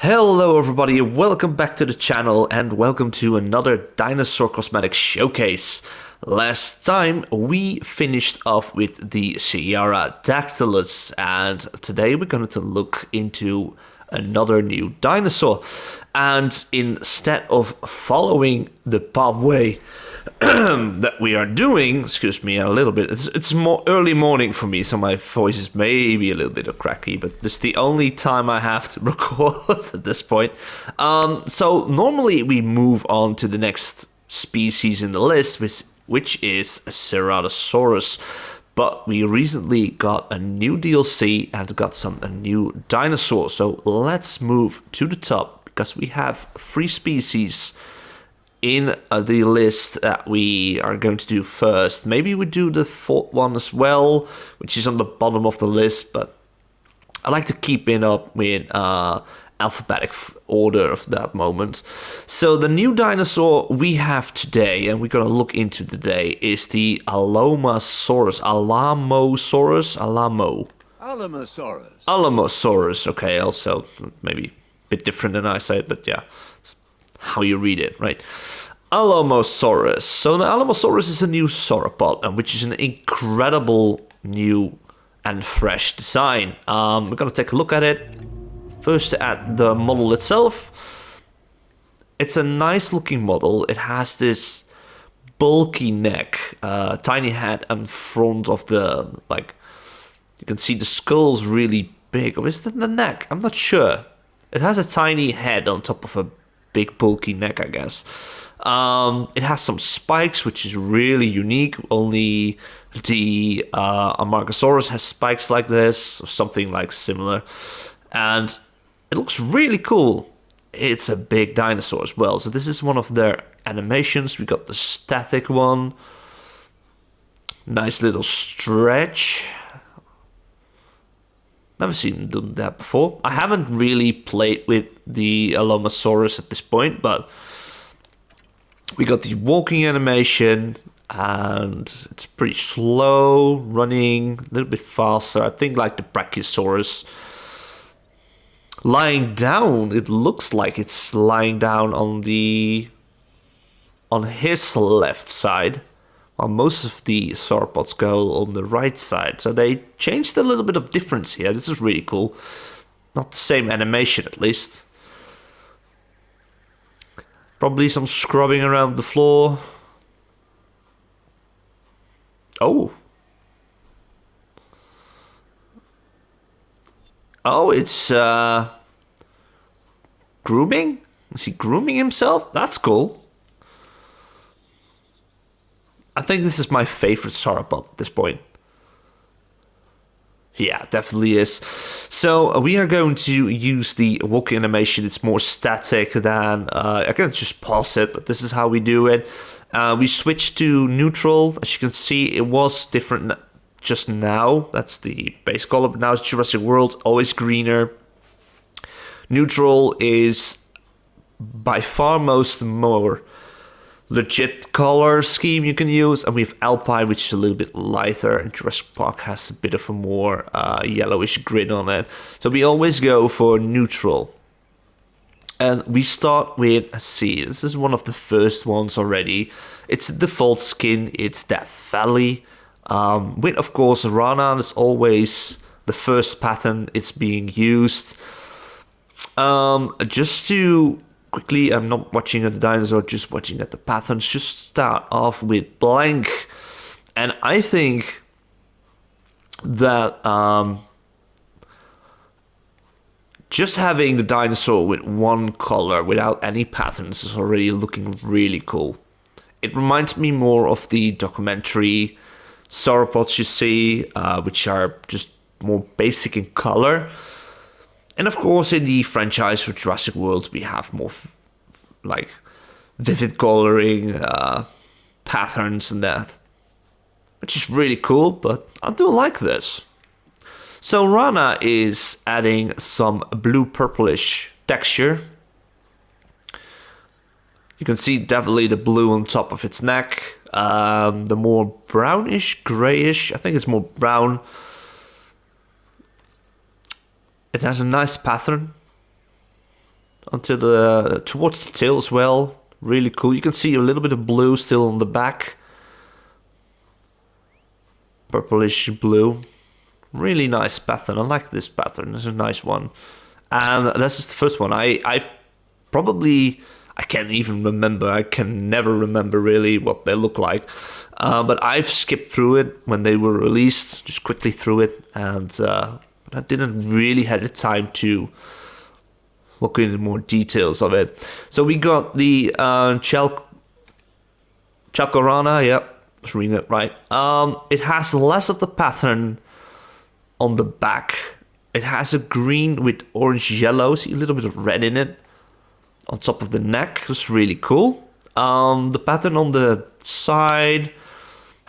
Hello everybody, welcome back to the channel and welcome to another dinosaur cosmetic showcase. Last time we finished off with the Sierra Dactylus and today we're going to look into another new dinosaur. And instead of following the pathway that we are doing, excuse me a little bit, it's more early morning for me, so my voice is maybe a little bit cracky, but this is the only time I have to record at this point. So normally we move on to the next species in the list, which is Ceratosaurus. But we recently got a new DLC and got a new dinosaur. So let's move to the top because we have 3 species in the list that we are going to do first. Maybe we do the 4th one as well, which is on the bottom of the list, but I like to keep it up with alphabetic order of that moment. So the new dinosaur we have today, and we're going to look into today, is the Alamosaurus. Alamosaurus. Okay, also maybe a bit different than I say it, but yeah, it's how you read it, right? Alamosaurus. So the Alamosaurus is a new sauropod, which is an incredible new and fresh design. We're going to take a look at it. First at the model itself. It's a nice looking model. It has this bulky neck, tiny head and front of the, like, you can see the skull's really big. Or is that the neck? I'm not sure. It has a tiny head on top of a big bulky neck, I guess. It has some spikes, which is really unique. Only the Amargasaurus has spikes like this, or something like similar. And it looks really cool. It's a big dinosaur as well. So this is one of their animations. We got the static one. Nice little stretch. Never seen them do that before. I haven't really played with the Alamosaurus at this point, but we got the walking animation, and it's pretty slow, running, a little bit faster. I think like the Brachiosaurus. Lying down, it looks like it's lying down on his left side, while most of the sauropods go on the right side. So they changed a little bit of difference here. This is really cool. Not the same animation, at least. Probably some scrubbing around the floor. Oh. Oh, it's grooming? Is he grooming himself? That's cool. I think this is my favorite sauropod at this point. Yeah, definitely is. So we are going to use the walking animation. It's more static than, I can just pause it, but this is how we do it. We switched to neutral. As you can see, it was different just now. That's the base color, but now it's Jurassic World, always greener. Neutral is by far more legit color scheme you can use, and we have Alpine, which is a little bit lighter, and Jurassic Park has a bit of a more yellowish grid on it. So we always go for neutral. And we start with, let's see, this is one of the first ones already. It's the default skin, it's Death Valley. With, of course, Rana is always the first pattern it's being used. Just to quickly, I'm not watching at the dinosaur, just watching at the patterns. Just start off with blank. And I think that just having the dinosaur with one color without any patterns is already looking really cool. It reminds me more of the documentary sauropods you see, which are just more basic in color. And of course, in the franchise for Jurassic World, we have more like vivid coloring, patterns and that, which is really cool, but I do like this. So Rana is adding some blue purplish texture. You can see definitely the blue on top of its neck. The more brownish, grayish, I think it's more brown. It has a nice pattern. onto the towards the tail as well. Really cool. You can see a little bit of blue still on the back. Purplish blue. Really nice pattern. I like this pattern. It's a nice one. And this is the first one. I've probably, I can't even remember. I can never remember really what they look like. But I've skipped through it when they were released, just quickly through it. And I didn't really have the time to look into more details of it. So we got the Chalcorana, yep, I was reading it right. It has less of the pattern on the back. It has a green with orange yellow, see a little bit of red in it. On top of the neck, it's really cool. The pattern on the side,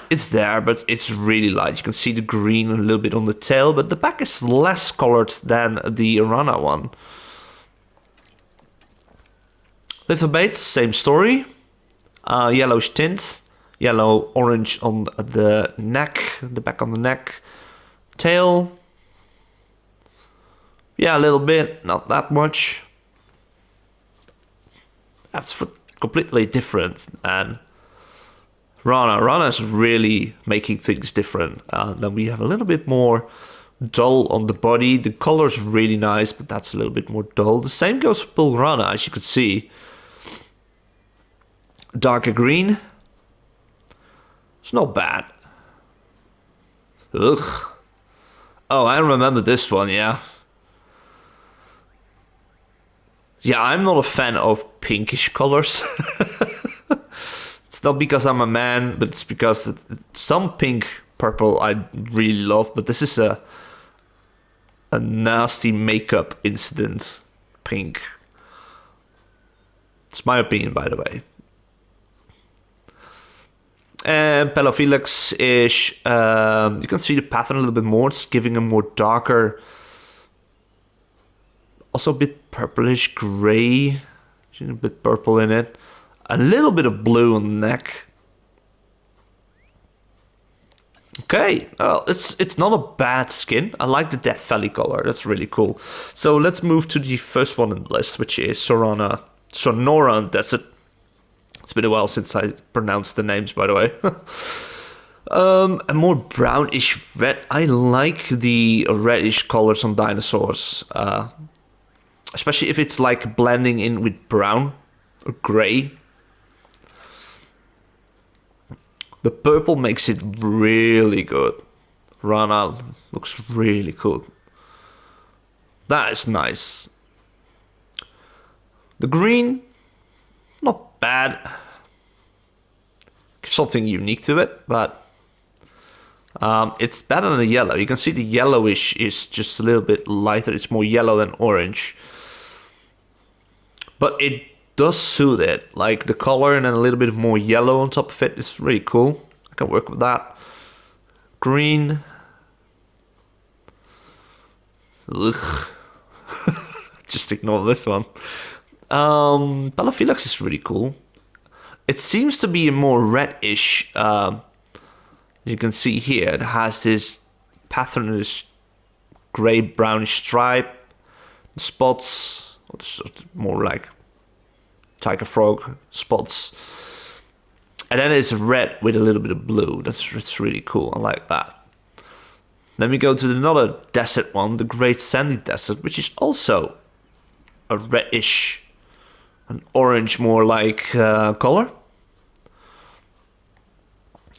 it's there, but it's really light. You can see the green a little bit on the tail, but the back is less colored than the Rana one. Little Bates, same story. Yellowish tint, yellow orange on the neck, the back on the neck, tail. Yeah, a little bit, not that much. That's completely different. And Rana is really making things different. Then we have a little bit more dull on the body. The color's really nice, but that's a little bit more dull. The same goes for Pulrana, as you can see. Darker green. It's not bad. Ugh. Oh, I remember this one, yeah. Yeah, I'm not a fan of pinkish colors. It's not because I'm a man, but it's because some pink purple I really love, but this is a nasty makeup incident pink. It's my opinion, by the way. And Pelophylax-ish, you can see the pattern a little bit more. It's giving a more darker, also a bit purplish gray, a bit purple in it. A little bit of blue on the neck. Okay, well, it's not a bad skin. I like the Death Valley color. That's really cool. So let's move to the first one on the list, which is Sonoran Desert. It's been a while since I pronounced the names, by the way. A more brownish red. I like the reddish colors on dinosaurs, especially if it's like blending in with brown or gray. The purple makes it really good. Rana looks really cool. That is nice. The green, not bad. Something unique to it, but it's better than the yellow. You can see the yellowish is just a little bit lighter. It's more yellow than orange. But it does suit it. Like the color and then a little bit more yellow on top of it is really cool. I can work with that. Green. Ugh. Just ignore this one. Pelophylax is really cool. It seems to be a more reddish. You can see here, it has this pattern, this gray brownish stripe, spots, more like tiger frog spots, and then it's red with a little bit of blue. That's really cool. I like that. Then we go to another desert one, the Great Sandy Desert, which is also a reddish, an orange more like color.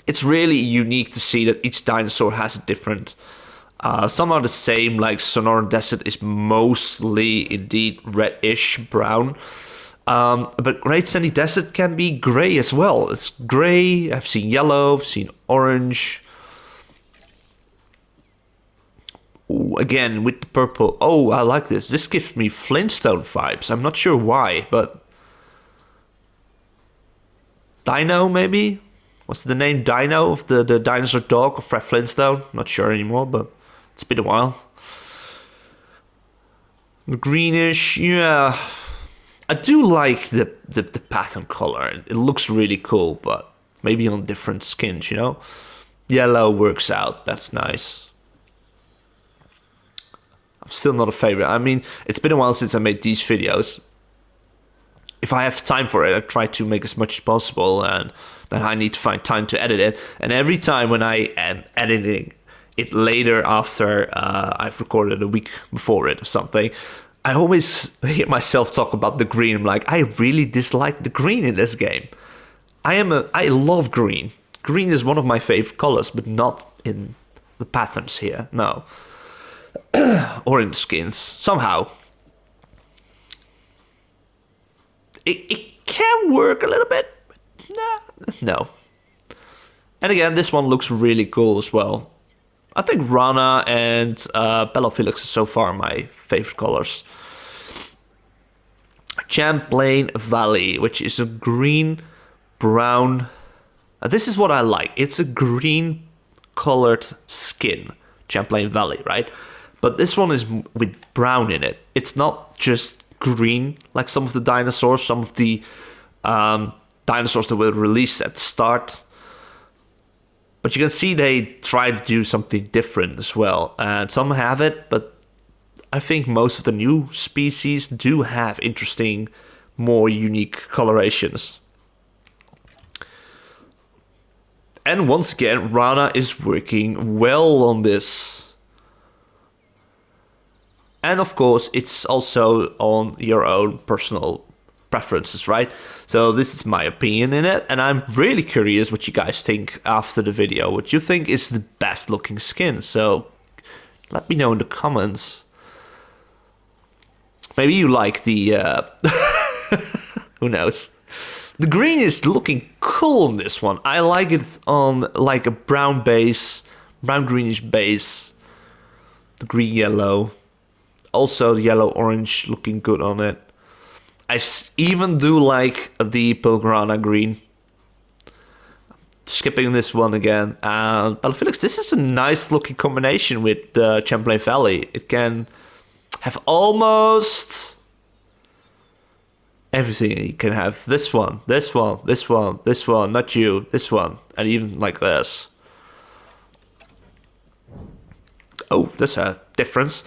It's really unique to see that each dinosaur has a different. Some are the same, like Sonoran Desert is mostly indeed reddish brown. But Great Sandy Desert can be gray as well. It's gray, I've seen yellow, I've seen orange. Ooh, again, with the purple. Oh, I like this. This gives me Flintstone vibes. I'm not sure why, but Dino maybe? What's the name? Dino of the dinosaur dog of Fred Flintstone? Not sure anymore, but it's been a while. Greenish, yeah. I do like the pattern color. It looks really cool, but maybe on different skins, you know? Yellow works out. That's nice. I'm still not a favorite. I mean, it's been a while since I made these videos. if I have time for it, I try to make as much as possible, and then I need to find time to edit it. And every time when I am editing it later after I've recorded a week before it or something, I always hear myself talk about the green. I'm like, I really dislike the green in this game. I love green. Green is one of my favorite colors, but not in the patterns here. No. Or in the skins. Somehow. It can work a little bit. But nah, no. And again, this one looks really cool as well. I think Rana and Pelophylax is so far my favorite colors. Champlain Valley, which is a green, brown. This is what I like. It's a green colored skin, Champlain Valley, right? But this one is with brown in it. It's not just green like some of the dinosaurs, some of the dinosaurs that were released at the start. But you can see they try to do something different as well. And some have it, but I think most of the new species do have interesting, more unique colorations. And once again, Rana is working well on this. And of course, it's also on your own personal preferences, right? So this is my opinion in it, and I'm really curious what you guys think after the video. What you think is the best looking skin? So let me know in the comments. Maybe you like the who knows. The green is looking cool on this one. I like it on like a brown base, brown greenish base. The green yellow. Also the yellow orange looking good on it. I even do like the Pilgrana green. Skipping this one again. Pelophylax, this is a nice looking combination with the Champlain Valley. It can have almost everything. You can have this one, this one, this one, this one, not you, this one, and even like this. Oh, there's a difference.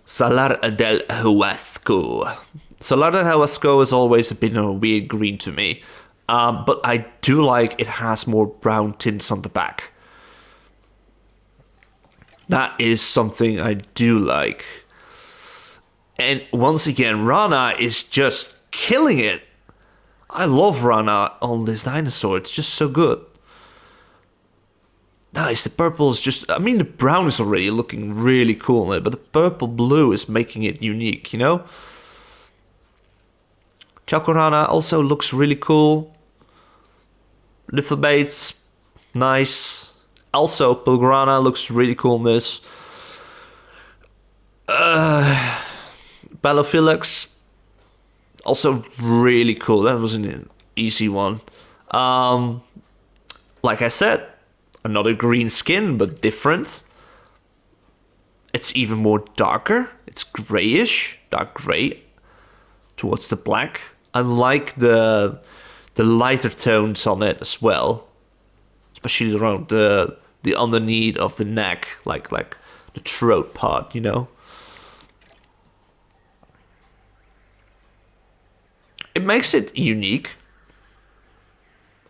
Salar del Huasco. Salar del Huasco has always been a weird green to me. But I do like it has more brown tints on the back. That is something I do like. And once again, Rana is just killing it. I love Rana on this dinosaur. It's just so good. Nice, the purple is just... I mean, the brown is already looking really cool on it, but the purple blue is making it unique, you know? Chacorana also looks really cool. Lithobates, nice. Also, Pilgrana looks really cool in this. Pelophylax, also really cool. That was an easy one. Like I said, another green skin, but different. It's even more darker. It's grayish, dark gray, towards the black. I like the lighter tones on it as well, especially around the underneath of the neck, like the throat part, you know. It makes it unique.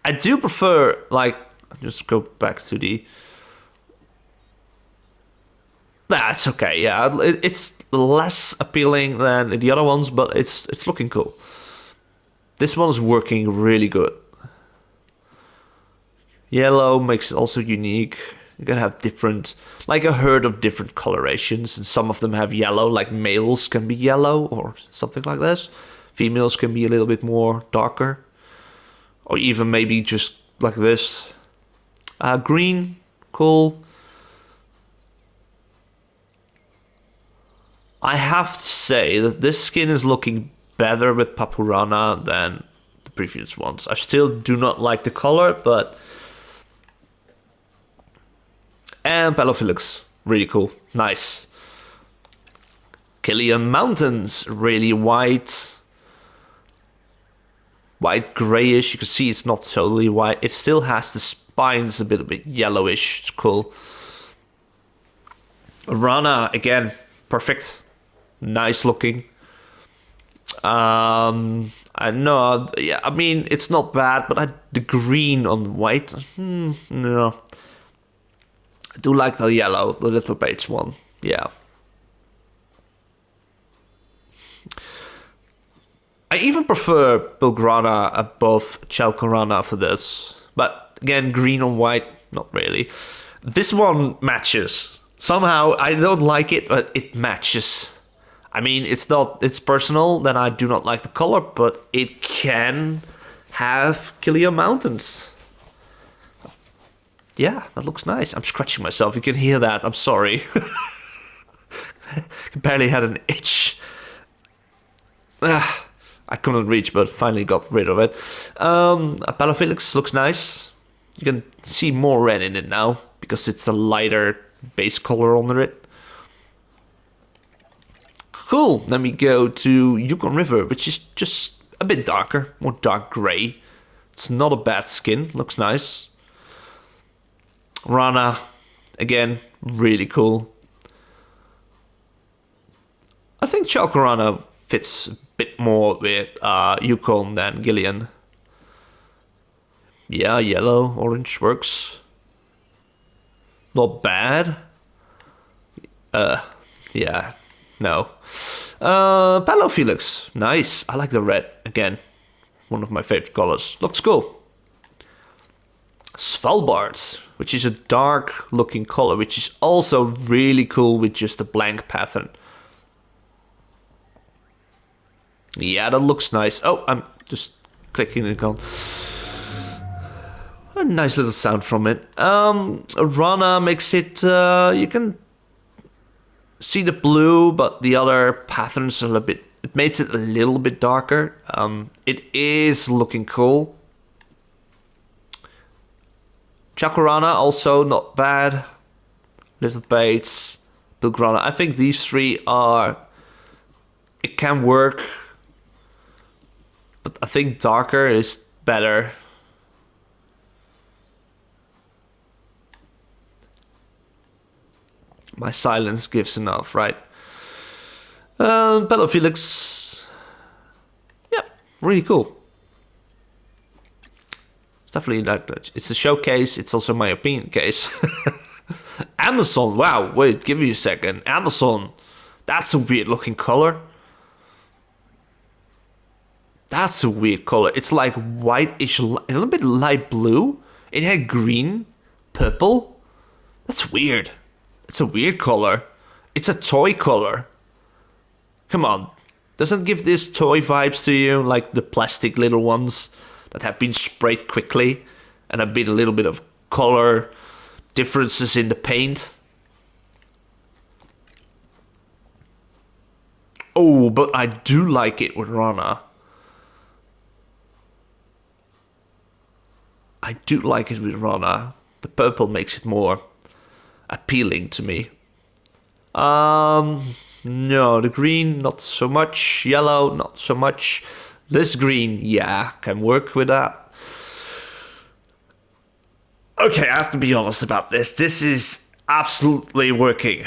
I do prefer, like, just go back to the... That's okay, yeah. It's less appealing than the other ones, but it's looking cool. This one is working really good. Yellow makes it also unique. You can have different, like a herd of different colorations, and some of them have yellow, like males can be yellow or something like this. Females can be a little bit more darker, or even maybe just like this. Green, cool. I have to say that this skin is looking better with Papurana than the previous ones. I still do not like the color, but... And Pelophylax, really cool, nice. Killian Mountains, really white grayish. You can see it's not totally white. It still has the spines a bit yellowish. It's cool. Rana, again, perfect. Nice looking. I know. Yeah, I mean it's not bad, but the green on white. No, I do like the yellow, the little beige one. Yeah. I even prefer Bilgrana above Chalcorana for this. But again, green on white, not really. This one matches. Somehow, I don't like it, but it matches. I mean, it's personal that I do not like the color, but it can have Killia Mountains. Yeah, that looks nice. I'm scratching myself. You can hear that. I'm sorry. I barely had an itch. I couldn't reach, but finally got rid of it. Apelophelix looks nice. You can see more red in it now because it's a lighter base color under it. Cool. Then we go to Yukon River, which is just a bit darker, more dark gray. It's not a bad skin. Looks nice. Rana, again, really cool. I think Chalcorana fits a bit more with Yukon than Gillian. Yeah, yellow, orange works. Not bad. Yeah, no. Palo Felix, nice. I like the red again. One of my favorite colors. Looks cool. Svalbard, which is a dark looking color, which is also really cool with just a blank pattern. Yeah, that looks nice. Oh, I'm just clicking it on. A nice little sound from it. Rana makes it, you can see the blue, but the other patterns are a little bit, it makes it a little bit darker. It is looking cool. Chakurana also not bad. Little Bates, Bilgrana. I think these three are, it can work, but I think darker is better. My silence gives enough, right? Bello Felix. Yeah, really cool. It's definitely like that. It's a showcase. It's also my opinion case. Amazon. Wow. Wait, give me a second. Amazon. That's a weird looking color. That's a weird color. It's like whitish, a little bit light blue. It had green, purple. That's weird. It's a weird color. It's a toy color. Come on. Doesn't give this toy vibes to you, like the plastic little ones that have been sprayed quickly and have been a little bit of color differences in the paint? Oh, but I do like it with Rana. I do like it with Rana. The purple makes it more appealing to me. No, the green, not so much. Yellow, not so much. This green, yeah, can work with that. Okay, I have to be honest about this. This is absolutely working.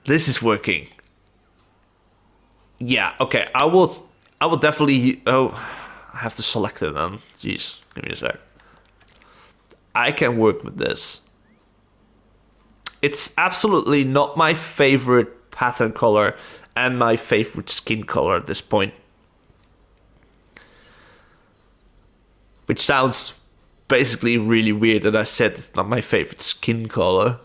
This is working. Yeah, okay, I will definitely, oh, I have to select it then. Jeez, give me a sec. I can work with this. It's absolutely not my favorite pattern color and my favorite skin color at this point. Which sounds basically really weird that I said it's not my favorite skin color.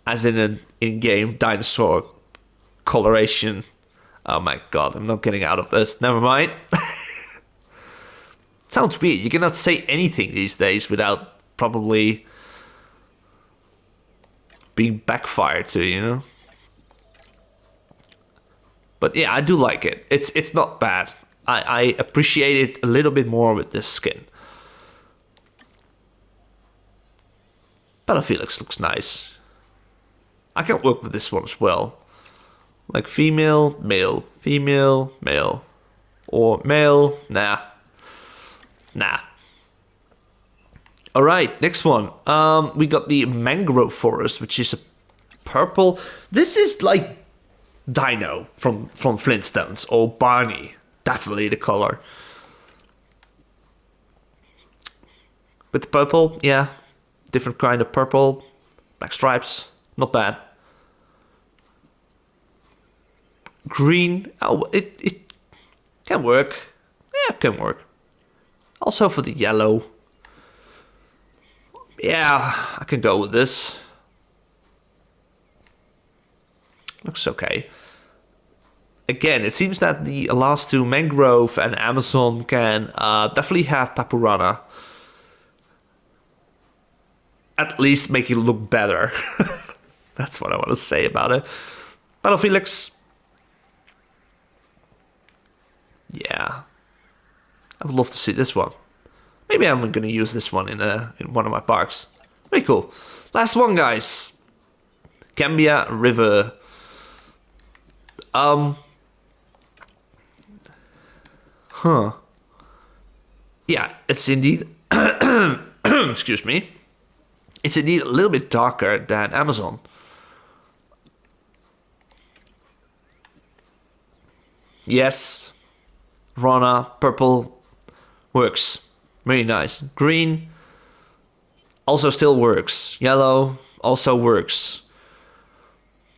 As in an in-game dinosaur coloration. Oh my god, I'm not getting out of this. Never mind. Sounds weird. You cannot say anything these days without probably being backfired to, you know? But yeah, I do like it. It's not bad. I appreciate it a little bit more with this skin. Felix looks nice. I can work with this one as well. Like female, male, female, male. Or male, nah. Nah. Alright, next one. We got the mangrove forest, which is a purple. This is like Dino from Flintstones, or Barney. Definitely the color. With the purple, yeah, different kind of purple, black stripes, not bad. Green, oh, it can work. Yeah, it can work. Also for the yellow. Yeah, I can go with this. Looks okay. Again, it seems that the last two, Mangrove and Amazon, can definitely have Papurana. At least make it look better. That's what I want to say about it. Battle Felix. Yeah. I would love to see this one. Maybe I'm going to use this one in one of my parks. Pretty cool. Last one, guys. Cambia River. Huh. Yeah, it's indeed. Excuse me. It's indeed a little bit darker than Amazon. Yes. Rana, purple works. Really nice. Green also still works. Yellow also works.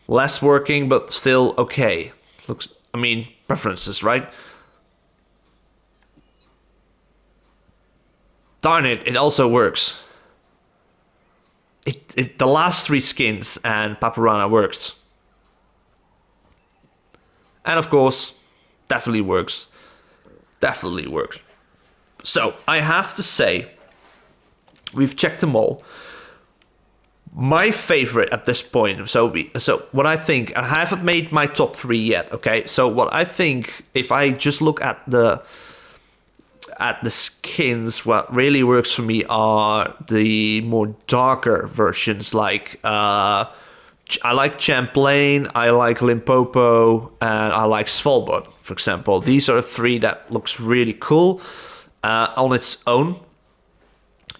Less working, but still okay. Looks, I mean, preferences, right? Darn it, it also works. The last three skins and Papurana works. And of course, definitely works. Definitely works. So, I have to say, we've checked them all. My favorite at this point, so what I think, I haven't made my top 3 yet, okay? So what I think, if I just look at the skins, what really works for me are the more darker versions, like I like Champlain, I like Limpopo, and I like Svalbard, for example. These are 3 that looks really cool on its own.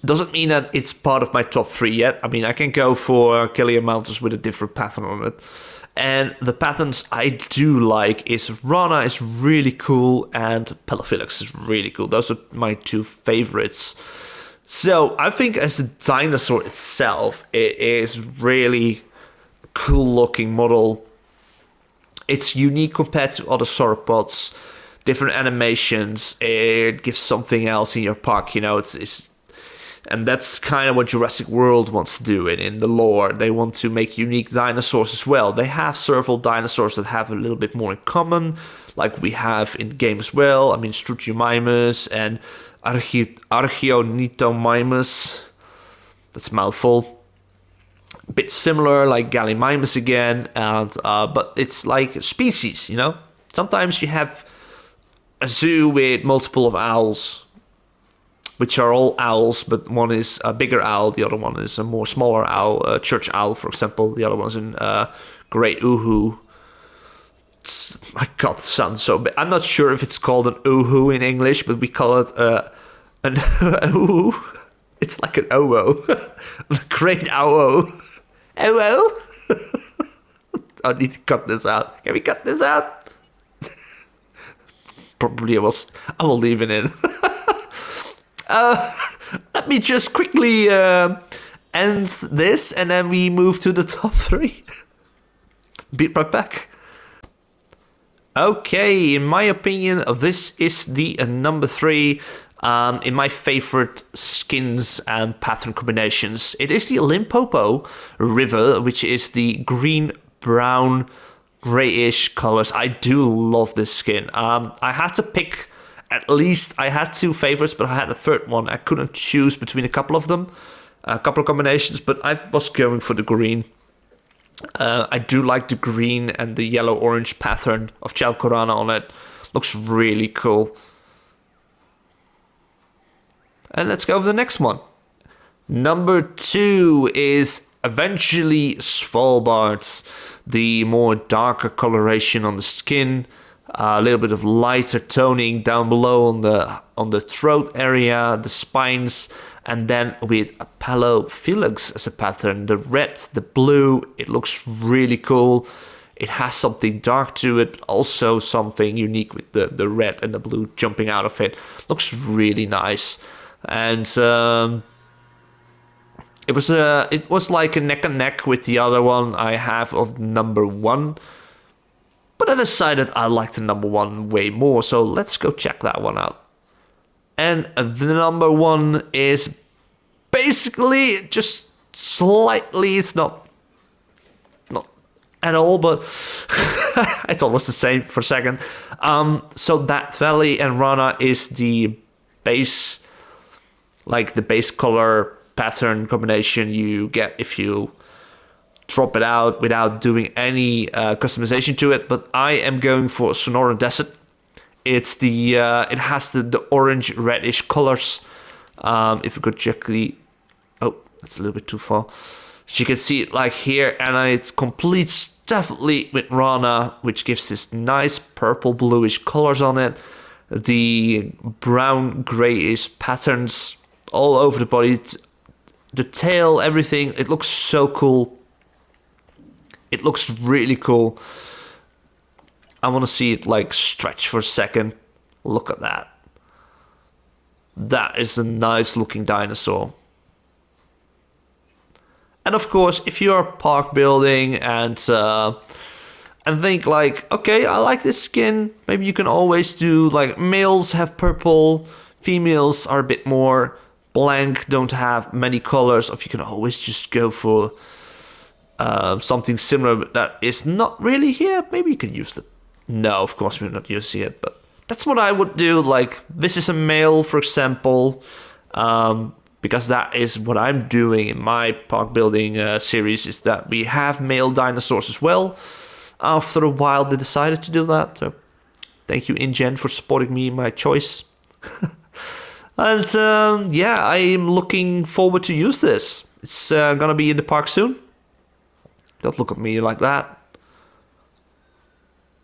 Doesn't mean that it's part of my top 3 yet. I mean, I can go for Killian Mountains with a different pattern on it. And the patterns I do like is Rana is really cool and Pelophylax is really cool. Those are my 2 favorites. So I think as a dinosaur itself, it is really cool looking model. It's unique compared to other sauropods. Different animations. It gives something else in your park. You know, it's and that's kind of what Jurassic World wants to do in the lore. They want to make unique dinosaurs as well. They have several dinosaurs that have a little bit more in common, like we have in the game as well. I mean, Struthiomimus and Archaeonitomimus. That's a mouthful. A bit similar, like Gallimimus again, and but it's like species, you know? Sometimes you have a zoo with multiple of owls, which are all owls, but one is a bigger owl, the other one is a more smaller owl, church owl, for example. The other one's in great uhu. My God, it sounds so big. I'm not sure if it's called an uhu in English, but we call it an uhu. It's like an owo. Great owo. Owo? I need to cut this out. Can we cut this out? Probably I will leave it in. Let me just quickly end this and then we move to the top 3. Be right back. Okay, in my opinion, this is the number 3 in my favorite skins and pattern combinations. It is the Limpopo River, which is the green, brown, grayish colors. I do love this skin. I had to pick. At least I had 2 favorites, but I had a third one. I couldn't choose between a couple of them, a couple of combinations, but I was going for the green. I do like the green and the yellow-orange pattern of Chalcorana on it. Looks really cool. And let's go for the next one. Number 2 is eventually Svalbard's, the more darker coloration on the skin. A little bit of lighter toning down below on the throat area, the spines, and then with a Pelophylax as a pattern, the red, the blue, it looks really cool. It has something dark to it, also something unique with the red and the blue jumping out of it. Looks really nice. And it was like a neck and neck with the other one I have of number 1. But I decided I like the number 1 way more, so let's go check that one out. And the number 1 is basically just slightly, it's not at all, but I thought it was the same for a second. So that Valley and Rana is the base, like the base color pattern combination you get if you drop it out without doing any customization to it. But I am going for Sonoran Desert. It's the it has the orange reddish colors. If we could check the, oh, that's a little bit too far. So you can see it like here, and it's complete definitely with Rana, which gives this nice purple bluish colors on it. The brown grayish patterns all over the body, the tail, everything. It looks so cool. It looks really cool. I want to see it like stretch for a second. Look at that. That is a nice looking dinosaur. And of course, if you are park building and think like, okay, I like this skin, maybe you can always do like males have purple, females are a bit more blank, don't have many colors. Or if you can always just go for something similar that is not really here, maybe you can use the. No, of course we're not using it, but that's what I would do. Like this is a male, for example. Because that is what I'm doing in my park building series, is that we have male dinosaurs as well. After a while, they decided to do that. So thank you, InGen, for supporting me in my choice. And yeah, I am looking forward to use this. It's gonna be in the park soon. Don't look at me like that.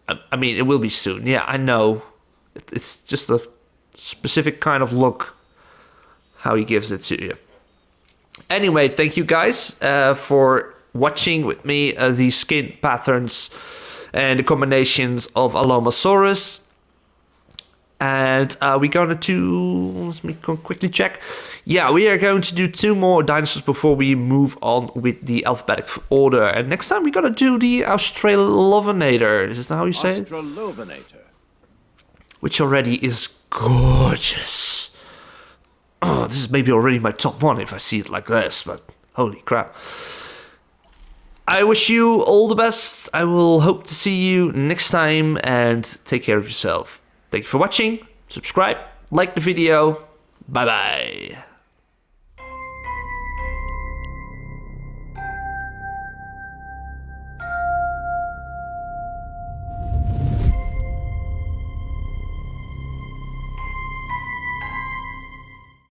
I mean, it will be soon. Yeah, I know. It's just a specific kind of look how he gives it to you. Anyway, thank you guys for watching with me the skin patterns and the combinations of Alamosaurus. And we're going to, let me quickly check. Yeah, we are going to do 2 more dinosaurs before we move on with the alphabetic order. And next time we're going to do the Australovenator. Is this how you say it? Australovenator. Which already is gorgeous. Oh, this is maybe already my top 1 if I see it like this, but holy crap. I wish you all the best. I will hope to see you next time, and take care of yourself. Thank you for watching. Subscribe, like the video. Bye bye.